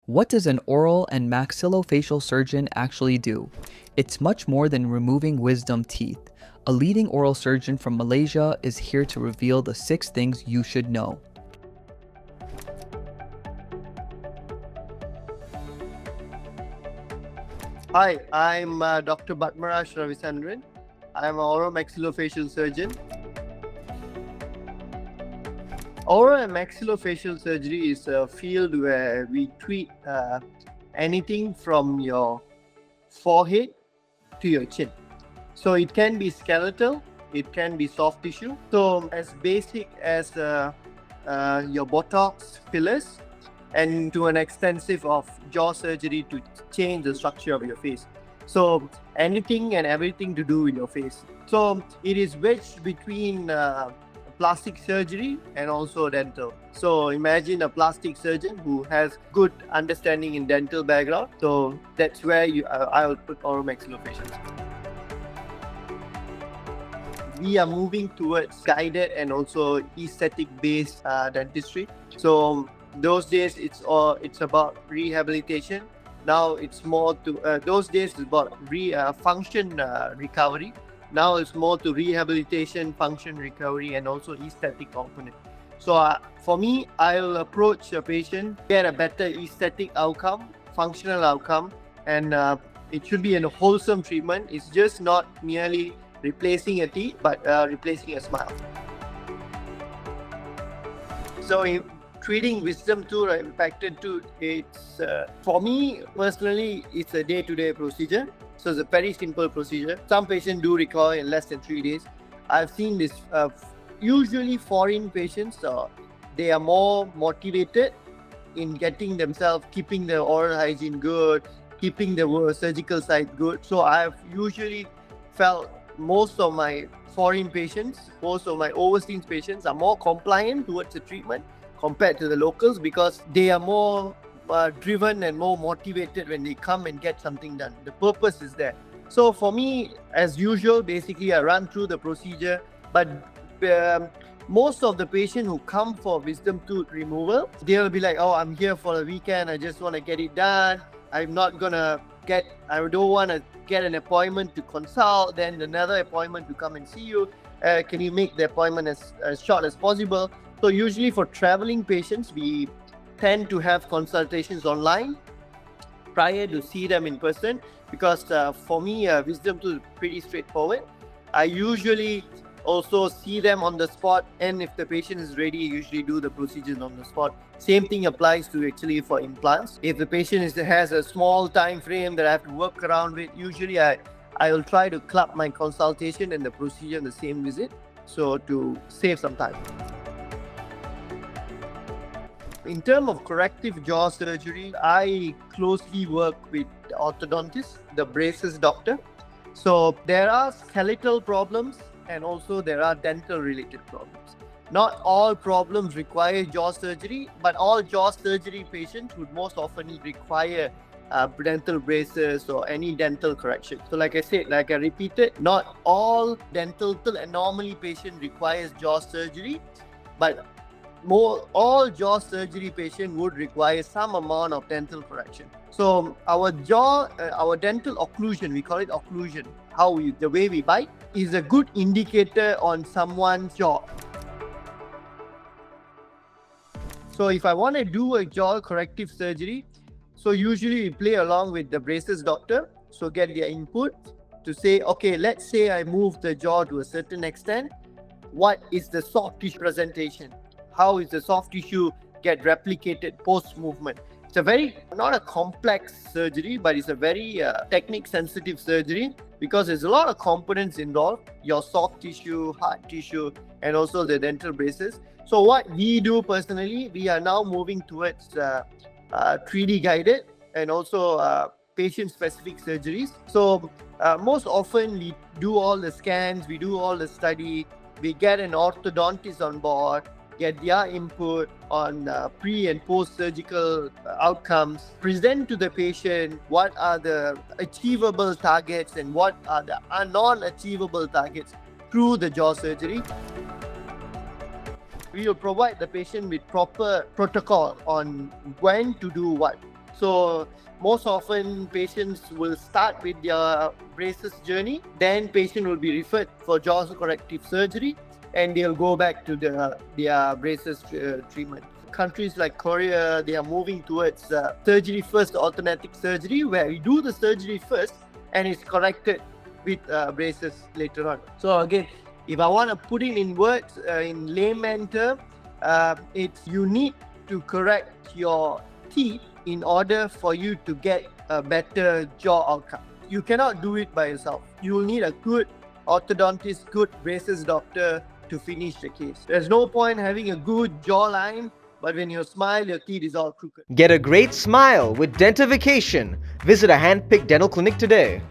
What does an oral and maxillofacial surgeon actually do? It's much more than removing wisdom teeth. A leading oral surgeon from Malaysia is here to reveal the 6 things you should know. Hi, I'm Dr. Batmaraj Rawisandran. I'm an oral maxillofacial surgeon. Oral and maxillofacial surgery is a field where we treat anything from your forehead to your chin. So it can be skeletal, it can be soft tissue. So as basic as your Botox fillers, and to an extensive of jaw surgery to change the structure of your face. So anything and everything to do with your face. So it is wedged between plastic surgery and also dental. So imagine a plastic surgeon who has good understanding in dental background. So that's where I will put oral maxillofacial. We are moving towards guided and also aesthetic based dentistry. So those days it's about rehabilitation. Now it's more to those days it's about function recovery. Now it's more to rehabilitation, function recovery, and also aesthetic component. So for me, I'll approach a patient, get a better aesthetic outcome, functional outcome, and it should be a wholesome treatment. It's just not merely replacing a teeth, but replacing a smile. So treating wisdom tooth or impacted tooth, it's for me personally, it's a day-to-day procedure. So it's a very simple procedure. Some patients do recover in less than 3 days. I've seen this. Usually, foreign patients, they are more motivated in getting themselves, keeping their oral hygiene good, keeping the surgical side good. So I've usually felt most of my foreign patients, most of my overseas patients are more compliant towards the treatment compared to the locals because they are more driven and more motivated when they come and get something done. The purpose is there. So for me, as usual, basically I run through the procedure, but most of the patients who come for wisdom tooth removal, they'll be like, oh, I'm here for the weekend, I just want to get it done. I don't want to get an appointment to consult, then another appointment to come and see you. Can you make the appointment as short as possible? So usually for traveling patients, we tend to have consultations online prior to see them in person because for me, wisdom tooth is pretty straightforward. I usually also see them on the spot, and if the patient is ready, I usually do the procedures on the spot. Same thing applies to actually for implants. If the patient has a small time frame that I have to work around with, usually I will try to club my consultation and the procedure in the same visit, so to save some time. In terms of corrective jaw surgery, I closely work with the orthodontist, the braces doctor. So there are skeletal problems and also there are dental related problems. Not all problems require jaw surgery, but all jaw surgery patients would most often require dental braces or any dental correction. So like I repeated, not all dental anomaly patient requires jaw surgery, but all jaw surgery patient would require some amount of dental correction. So our dental occlusion, we call it occlusion, the way we bite, is a good indicator on someone's jaw. So if I want to do a jaw corrective surgery, so usually we play along with the braces doctor, so get their input to say, okay, let's say I move the jaw to a certain extent. What is the soft tissue presentation? How is the soft tissue get replicated post-movement? It's not a complex surgery, but it's a very technique-sensitive surgery because there's a lot of components involved, your soft tissue, hard tissue, and also the dental braces. So what we do personally, we are now moving towards 3D guided and also patient-specific surgeries. So most often we do all the scans, we do all the study, we get an orthodontist on board, get their input on pre and post surgical outcomes, present to the patient what are the achievable targets and what are the non-achievable targets through the jaw surgery. We will provide the patient with proper protocol on when to do what. So most often patients will start with their braces journey, then patient will be referred for jaw corrective surgery, and they'll go back to their braces treatment. Countries like Korea, they are moving towards surgery first, orthodontic surgery, where you do the surgery first and it's corrected with braces later on. So again, if I want to put it in words, in layman term, it's you need to correct your teeth in order for you to get a better jaw outcome. You cannot do it by yourself. You will need a good orthodontist, good braces doctor to finish the case. There's no point having a good jawline, but when you smile, your teeth is all crooked. Get a great smile with dentification. Visit a hand-picked dental clinic today.